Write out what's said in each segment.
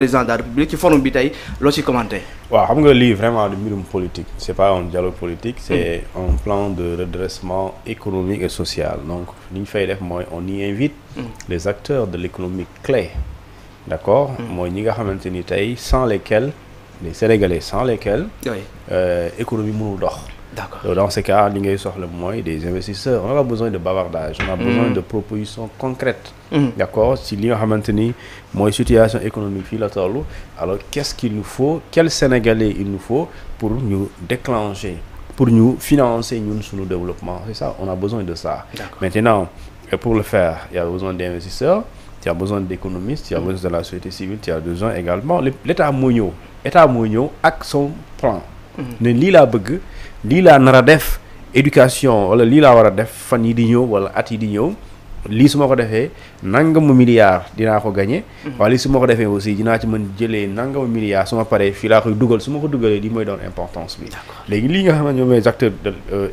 président de la République ci forum bi tey loo ci commenté. waaw xam nga lii vraiment du mbirum politique c'est pas un dialogue politique c'est un plan de redressement économique et social donc li ñu fay def mooy on y invite les acteurs de l'économie clé d'accord mooy ñi nga xamante ni tey sans lesquels les Sénégalais sans lesquels économie mënul dox. D'accord. Dans ce cas li ngay soxla mooy des investisseurs on n'a pas besoin de bavardage on a besoin de propositions concrètes d'accord si li nga xamante ni mooy situation économique fii la toll alors qu'est-ce qu'il nous faut quel Sénégalais il nous faut pour ñu déclencher pour ñu financer ñun suñu développement c'est ça on a besoin de ça. Maintenant pour le faire il y a besoin d'investisseurs tu as besoin d'économistes tu as besoin de la société civile tu as besoin également l'État moo ñëw ak son plan ne lii laa bëgg lii laa nar a def éducation wala lii laa war a def fan yi di ñëw wala at yi di ñëw lii su ma ko defee nangamu milliard dinaa ko gagné waaye lii su ma ko defee aussi dinaa ci mën jëlee nangamu milliard su ma paree fii laa koy dugal su ma ko dugalee lii mooy doon importance bi léegi lii nga xam ne ñoom les acteurs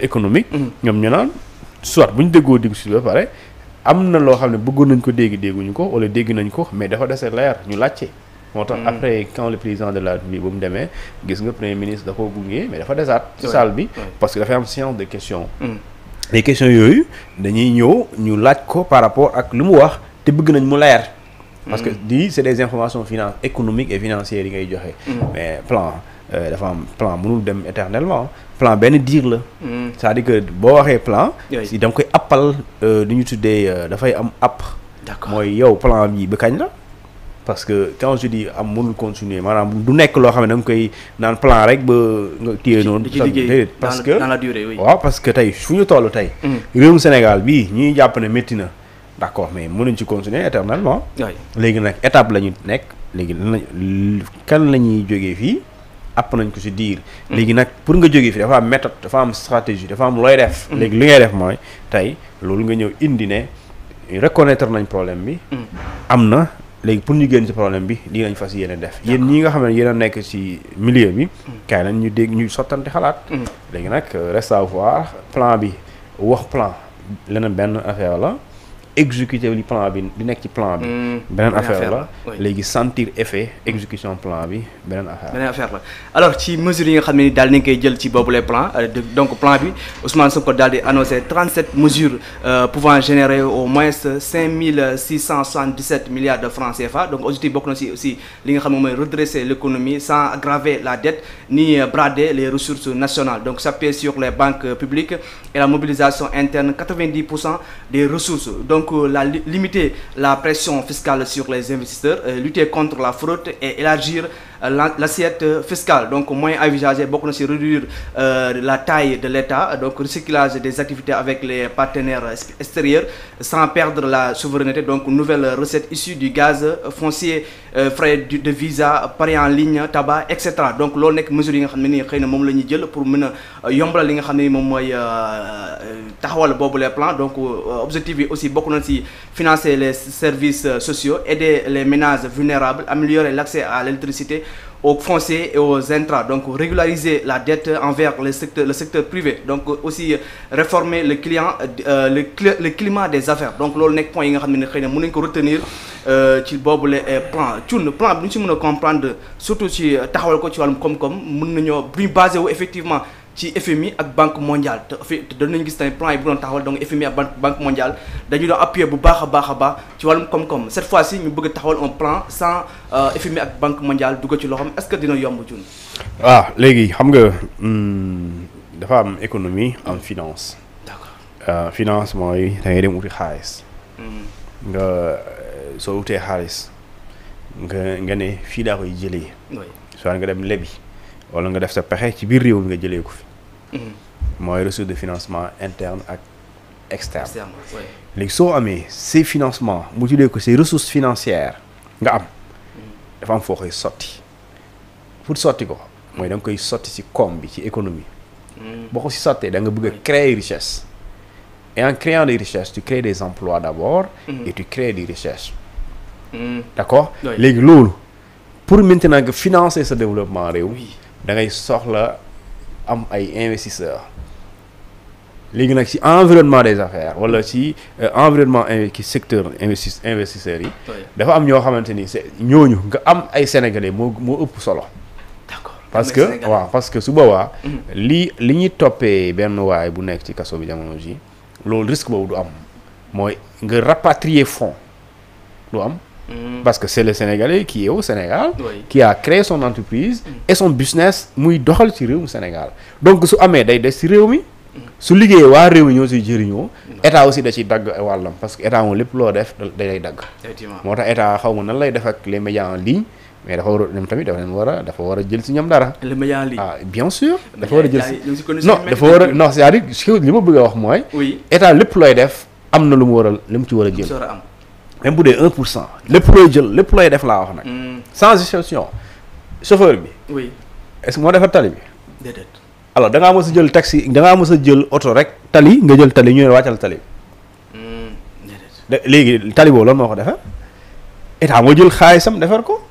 économiques ñoom ñu naan soit bu ñu déggoo digg si ba pare am na loo xam ne bëggoon nañ ko dégguñu ko wala dégg nañ ko mais dafa dese leer ñu laajte moo tax après quand le président de la République bu mu demee gis nga premier ministre da koo gunge mais dafa desaat ci salle bi parce que dafay am séance de questions les questions yooyu dañuy ñëw ñu laaj ko par rapport ak lu mu wax te bëgg nañ mu leer parce que lii c'est des informations économiques et financières yi ngay joxe mais plan dafa am plan mënul dem éternellement plan benn diir la c'est-à-dire que boo waxee plan si da nga koy appal du ñu tuddee dafay am app mooy yow plan bi ba kañ la parce que quand je dis am mënul continuer maanaam du nekk loo xam ne da nga koy naan plan rek ba nga téye noonu parce que dans la durée oui. waaw parce que tey fu ñu toll tey réewum Sénégal bii ñuy jàpp ne métti na d'accord mais mënuñ ci continuer éternellement léegi nag étape la ñu nekk léegi kan la ñuy jógee fii app nañ ko ci diir léegi nag pour nga jógee fii dafa am méthode dafa am stratégie dafa am looy def léegi li ngay def mooy tey loolu nga ñëw indi ne reconnaître nañ problème bi am na léegi pour ñu génn ci problème bi lii lañ fas yéene def yéen ñi nga xam ne yéen a nekk ci milieu bi kaay nañ ñu dégg ñu sottante xalaat léegi nag reste à voir plan bi wax plan leneen benn affaire la exécuter li plan bi di nekk ci plan bi beneen affaire la léegi sentir effet exécution plan bi beneen affaire la alors ci mesures yi nga xam ne daal ni nga koy jël ci boobu les plans donc plan bi Ousmane Sonko daal di annoncé 37 mesures pouvant générer au moins 5677 milliards de francs CFA donc objectif bokk na ci aussi li nga xam ne mooy redresser l'économie sans aggraver la dette ni brader les ressources nationales donc s'appuyer sur les banques publiques et la mobilisation interne 90% des ressources donc limiter la pression fiscale sur les investisseurs lutter contre la fraude et élargir l'assiette fiscale donc moyen envisagé bokk na ci réduire la taille de l'État donc recyclage des activités avec les partenaires extérieurs sans perdre la souveraineté donc nouvelles recettes issues du gaz foncier frais de visa pari en ligne tabac etc donc loolu nekk mesures yi nga xam ne nii xëy na moom la ñuy jël pour mën a yombalal li nga xam ne moom mooy taxawal boobu les plans donc objectif yi aussi bokk na ci financer les services sociaux aider les ménages vulnérables améliorer l'accès à l'électricité aux fonciers et aux intrants donc régulariser la dette envers le secteur privé donc aussi réformer le climat des affaires donc loolu nekk point yi nga xam ne xëy na mën nañu ko retenir ci boobu le plan bi ñu ci mën a comprendre surtout ci taxawal ko ci wàllum koom-koom mën nañoo bu ñu basé wu effectivement ci FMI ak Banque mondiale te danañ gis tamit plan yi bu doon taxawal donc FMI ak Banque mondiale dañu doon appuyer bu baax a baax ci wàllum koom-koom cette fois-ci ñu bëgg a taxawal un plan sans FMI ak Banque mondiale dugg ci loxoom est-ce que dina yomb Thioune. waaw léegi xam nga dafa am économie am finance. d'accord finance mooy da ngay dem uti xaalis. nga soo utee xaalis nga ne fii daa koy jëlee. soit nga dem lebi. wala nga def sa pexe ci biir réew mi nga jëlee ko fi mooy ressource de financement interne ak externe léegi soo amee ces financements mu tuddee ko ces ressources financières nga am dafa am foo koy sotti pour sotti ko mooy da nga koy sotti ci koom bi ci économie boo ko ci sottee da nga bëgg a créer richesse et en créant des richesses tu crées des emplois d'abord et tu crées des richesses d'accord léegi loolu pour maintenant nga financer sa développement réew da ngay soxla am ay investisseurs léegi nag si environnement des affaires wala si environnement ki secteur investisseurs yi. dafa am ñoo xamante ni c'est ñooñu nga am ay sénégalais moo ëpp solo. d'accord parce que su boobaa. li ñuy toppee benn waay bu nekk ci kaso bi jamono ji loolu risque boobu du am mooy nga rapatrier fonds du am. Parce que c'est le Sénégalais qui est au Sénégal, qui a créé son entreprise et son business muy doxal ci réewum Sénégal donc su amee day des ci réew mi su liggéeyee waa réew mi ñoo siy jëriñoo état aussi da ciy dagg wàllam parce que état moom lépp loo def day dagg. moo tax état xaw ma nan lay def ak les médias en ligne mais dafa war a ñoom tamit dafa war a jël si ñoom dara. les médias en ligne bien sûr. dafa war a jël si non dafa war a non c'est-à-dire li ma bëgg a wax mooy. état lépp looy def am na lu mu ci war a jël. même bu dee 1% lépp looy jël lépp looy def laa wax nag. sans exception chauffeur bi. oui est-ce que moo defar tali bi. déedéet. alors da ngaa mës a jël taxi da ngaa mës a jël oto rek tali nga jël tali ñu ne wàccal tali. déedéet. léegi tali boobu lan moo ko defar état moo jël xaalisam defar ko.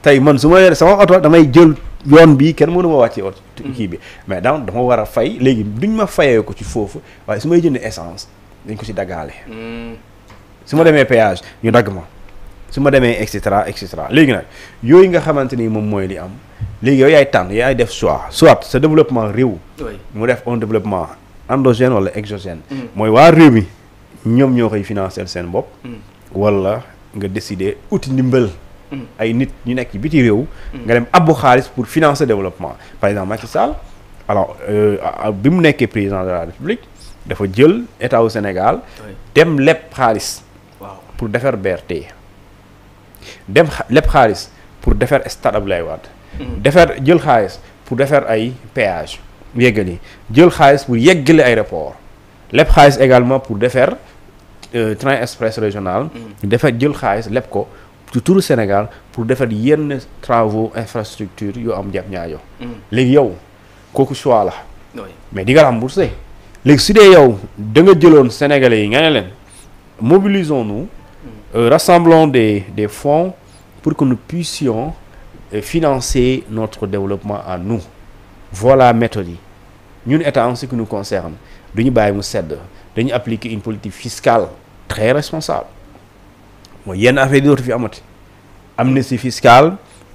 tey man su ma yore sama oto damay jël yoon bi kenn mënu ma wàcce oto kii bi mais dama war a fay léegi duñ ma fayee ko ci foofu waaye su may jënd essence dañ ko ci daggaale. su ma demee péage ñu dagg ma su ma demee et cetera léegi nag yooyu nga xamante ni moom mooy li am léegi yow yaay tànn yaay def choix soit sa développement réew. mu def un développement endogène wala exogène. mooy waa réew mi ñoom ñoo koy financer seen bopp. wala nga décider uti ndimbal. ay nit ñu nekk ci biti réew. nga dem abbu xaalis pour financer développement par exemple Macky Sall alors bi mu nekkee président de la République dafa jël état au Sénégal. dem leb xaalis. pour defar BRT dem lépp xaalis pour defar stade Abdoulaye Wade jël xaalis pour defar ay péage yeggali jël xaalis pour yeggali aéroport lépp xaalis également pour defar train express régional jël xaalis lépp ko ci turu Sénégal pour defar yenn travaux infrastructure yoo am jàpp ñaajo léegi yow kooku choix la mais di nga remboursé léegi su dee yow da nga jëloon Sénégalais yi nga ne leen mobilisons-nous rassemblons des fonds pour que nous puissions financer notre développement à nous voilà méthode yi ñun état en ce qui nous concerne duñu bàyyi mu sedd dañu appliquer une politique fiscale très responsable mooy yenn affaire yi dootu fi amati amnistie fiscale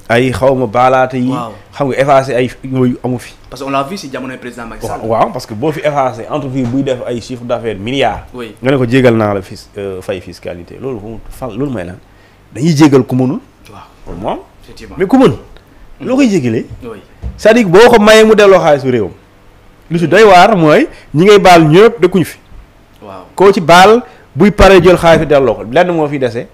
ay xawma baalaate yi xam nga effacé ay yooyu amu fi parce que on l'a vu si jamonoy président Macky Sall waaw parce que boo fi effacé entreprise buy def ay chiffre d'affaires milliards nga ne ko jégal naa la fay fiscalité loolu loolu mooy lan dañuy jégal ku mënul waaw moom mais ku mën loo koy jégalee c'est-à-dire boo ko mayee mu delloo xaalis su réewam lu si doy waar mooy ñi ngay baal ñëpp dëkkuñu fi waaw koo ci baal buy paree jël xaalis fi delloo ko lenn moo fi dese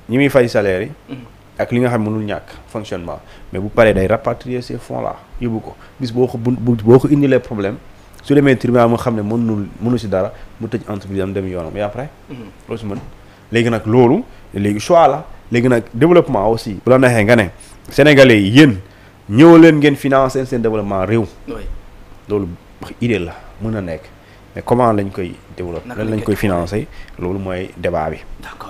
ñi muy fay salaire yi ak li nga xam mënul ñàkk fonctionnement mais bu paree day rapatrier ces fonds là yóbbu ko bis boo ko indilee problème su demee tribunal mu xam ne mënu si dara mu tëj entreprise am dem yoonam et après loolu si mën léegi nag loolu léegi choix la léegi nag développement aussi bu la neexee nga ne sénégalais yi yéen ñëw leen ngeen financer seen développement réew loolu idée la mën a nekk mais comment lañ koy développer lan lañ koy financer loolu mooy débat bi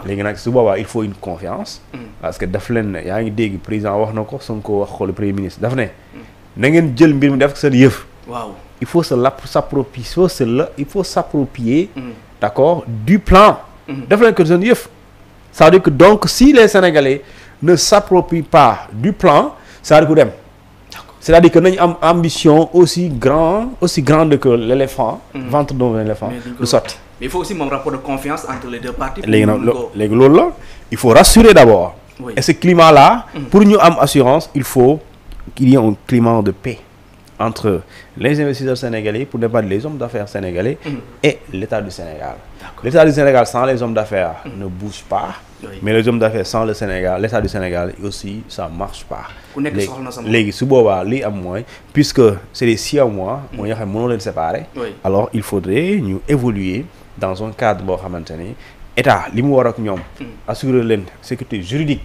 léegi nag su boobaa il faut une confiance parce que daf leen ne yaa ngi dégg président wax na ko Sonko wax ko le premier ministre daf ne na ngeen jël mbir mi def seen yëf waaw il faut s'approprier d'accord du plan daf leen ko seen yëf c'est-à-dire que donc si les Sénégalais ne s'approprient pas du plan c'est-à-dire que dem c'est-à-dire que nañu am ambition aussi grande que l'éléphant ventre d'un éléphant du sotti mais il faut aussi un rapport de confiance entre les deux parties léegi loolu la il faut rassurer d'abord et ce climat là pour ñu am assurance il faut qu'il y ait un climat de paix entre les investisseurs sénégalais pour ne pas dire les hommes d'affaires sénégalais et l'État du Sénégal l'État du Sénégal sans les hommes d'affaires ne bouge pas mais les hommes d'affaires sans le Sénégal l'État du Sénégal aussi ça marche pas léegi su boobaa li am mooy puisque c'est des 6 mois moo ñoo xam ne mënoo leen séparer alors il faudrait ñu évoluer dans un cadre boo xamante ni état li mu war ak ñoom assurer leen sécurité juridique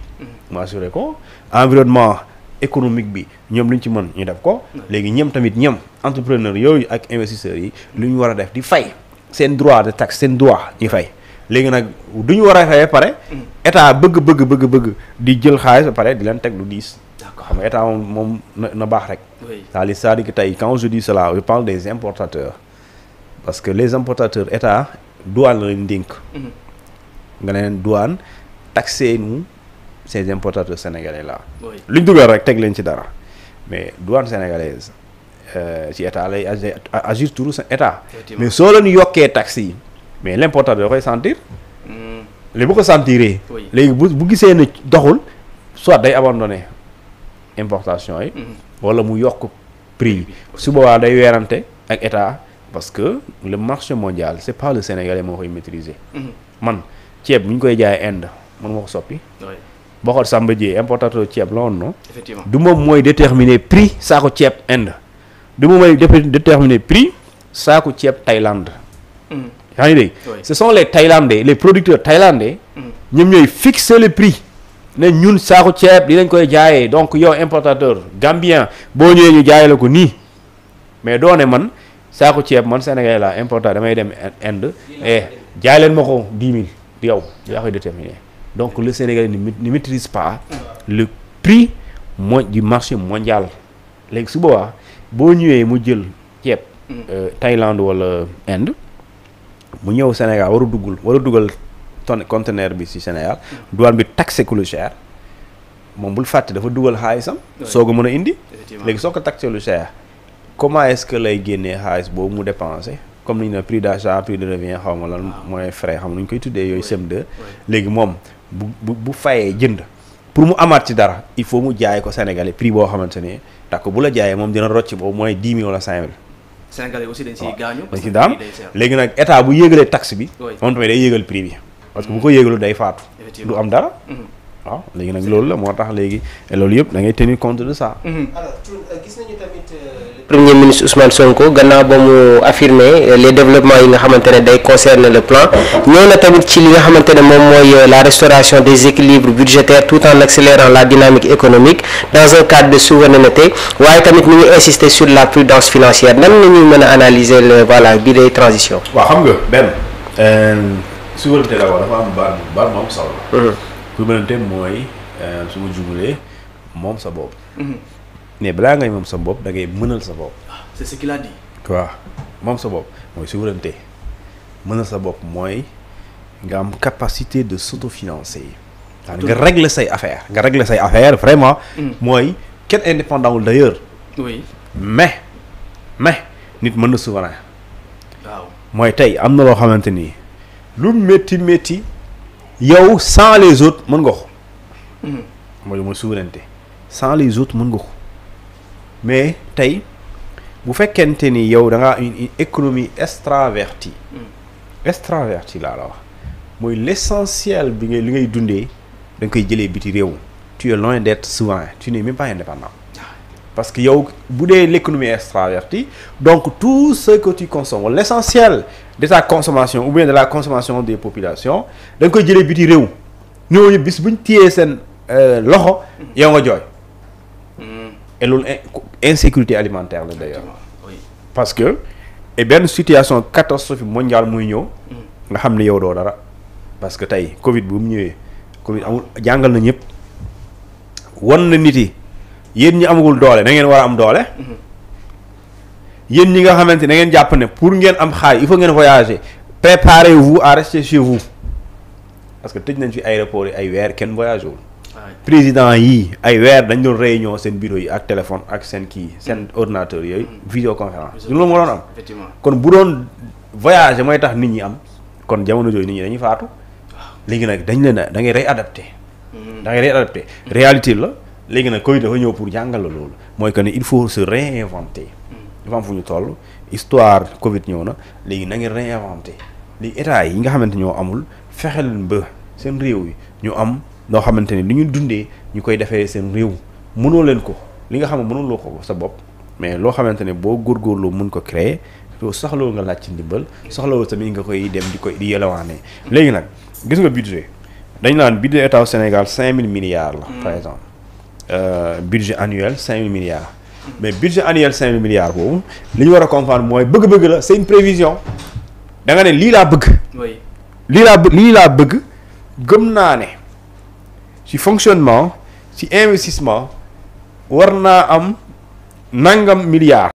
mu assurer ko environnement économique bi ñoom lu ñu ci mën ñu def ko léegi ñoom tamit entrepreneurs yooyu ak investisseurs yi lu ñu war a def di fay seen droit de taxe seen droit ñu fay léegi nag du ñu war a fay ba pare état bëgg di jël xaalis ba pare di leen teg lu diis xam nga état moom na baax rek c'est-à-dire que tey quand je dis cela je parle des importateurs parce que les importateurs état douane la leen dénk. nga ne leen douane taxé nous ces importateurs sénégalais là. lu ñu dugal rek teg leen ci dara mais douane sénégalaise ci état lay agir turu sa état. mais soo leen yokkee taxes yi mais l'importateur da koy sentir. léegi bu ko sentiree. léegi bu gisee ne doxul soit day abandonné importation yi. wala mu yokk prix yi su boobaa day weerante ak état parce que le marché mondial c'est pas le sénégalais moo koy maîtriser. man ceeb bu ñu koy jaay Inde man moo ko soppi. boo xool Samba Dieye importateur ceeb la woon non. effectivement du moom mooy déterminer prix saako ceeb Inde du moom mooy déterminer prix saako ceeb Thaïlande. yaa ngi dégg ce sont les Thaïlandais les producteurs thaïlandais. ñoom ñooy fixer le prix. ne ñun saako ceeb dinañ koy jaayee donc yow importateur gambien boo ñëwee ñu jaayee la ko nii mais doone man saako ceeb man Sénégal la importateur damay dem Inde jaay leen ma ko 10 000 yow yaa koy déterminer donc le Sénégalais ne maîtrise pas le prix du marché mondial léegi su boobaa boo ñëwee mu jël ceeb Thaïlande wala Inde mu ñëw Sénégal war a dugal conteneur bi ci Sénégal douane bi taxé ku lu cher moom bul fàtte dafa dugal xaalisam soog a mën a indi léegi soo ko taxé lu cher comment est-ce que lay génnee xaalis boobu mu dépensé comme ni ñu ne prix d'achat prix de revient xaw ma lan mooy frais xam nu ñu koy tuddee yooyu CM2 léegi moom bu fayee jënd pour mu amaat ci dara il faut mu jaay ko Sénégalais prix boo xamante ne takk bu la jaayee moom dina rocc boobu mooy 10 000 wala 5 000. Sénégalais aussi dañ ciy gaañu. dañ ci daan léegi nag état bu yéegalee taxe bi. moom tamit day yéegal prix bi. parce que bu ko yéegalu day faatu. du am dara. waaw léegi nag loolu la moo tax léegi loolu yëpp da ngay tenir compte de ça. alors gis nañu tamit premier ministre Ousmane Sonko gannaaw ba mu affirmer les développements yi nga xamante ne day concerner le plan ñëw na tamit ci li nga xamante ne moom mooy la restauration des équilibres budgétaires tout en accélérant la dynamique économique dans un cadre de souveraineté waaye tamit mi ngi insister sur la prudence financière nan la ñuy mën a analyser le voilà bi des transitions. waaw xam nga benn souveraineté la dafa am baat moom solo. souveraineté mooy su ma jubalee moom sa bopp. mais balaa ngay moom sa bopp da ngay mënal sa bopp. c'est ce qu'il a dit. waaw moom sa bopp mooy souveraineté mënal sa bopp mooy nga am capacité de s'autofinancer. nga régler say affaire vraiment. mooy kenn indépendant wul d'ailleurs. oui mais nit mën na souverain. waaw mooy tey am na loo xamante ni lu métti. yow sans les autres mën nga ko. mooy souveraineté sans les autres mën nga ko mais tey bu fekkente ni yow da ngaa une économie extravertie. extravertie laa la wax mooy l'essentiel bi li ngay dundee da nga koy jëlee biti réew. tu es loin d'être souverain tu n'es même pas indépendant. parce que yow bu dee l'économie extravertie donc tout ce que tu consommes l'essentiel de ta consommation ou bien de la consommation des populations da nga koy jëlee biti réew ñooñu bis buñ téyee seen loxo yow nga jooy. et loolu insécurité alimentaire la d'ailleurs. parce que et benn situation catastrophique mondiale muy ñëw. nga xam ne yow doo dara. parce que tey Covid bu mu ñëwee Covid amul jàngal na ñëpp wan na nit yi. yéen ñi amagul doole da ngeen war a am doole. yéen ñi nga xamante ne da ngeen jàpp ne pour ngeen am xaalis il faut ngeen voyager préparez-vous à rester chez vous parce que tëj nañ fi aéroport yi ay weer kenn voyagé wul. président yi ay weer dañ doon réunion seen bureau yi ak téléphone ak seen seen ordinateur yooyu. visioconférence loolu moo doon am. kon bu doon voyager mooy tax nit ñi am kon jamono jooju nit ñi dañuy faatu. léegi nag dañ leen a da ngay réadapté. réalité la. léegi nag Covid dafa ñëw pour jàngal la loolu mooy que ne il faut se réinventer. dafa am fu ñu toll histoire Covid ñëw na léegi na ngeen réinventer léegi état yi nga xamante ñoo amul fexe leen ba seen réew yi ñu am loo xamante ni li ñu dundee ñu koy defee seen réew mënoo leen ko li nga xam ne mënuloo ko sa bopp mais loo xamante ne boo góorgóorloo mën ko créer soxlawul nga laaj ci ndimbal soxlawul tamit nga koy dem di yelawaane. léegi nag gis nga budget dañ naan budget état au Sénégal 5000 milliards la par exemple. Budget annuel 5000 milliards. mais budget annuel 5000 milliards boobu li ñu war a comprendre mooy bëgg-bëgg la c'est une prévision da nga ne lii laa bëgg. oui lii laa bëgg gëm naa ne ci fonctionnement ci investissement war naa am nangam milliards.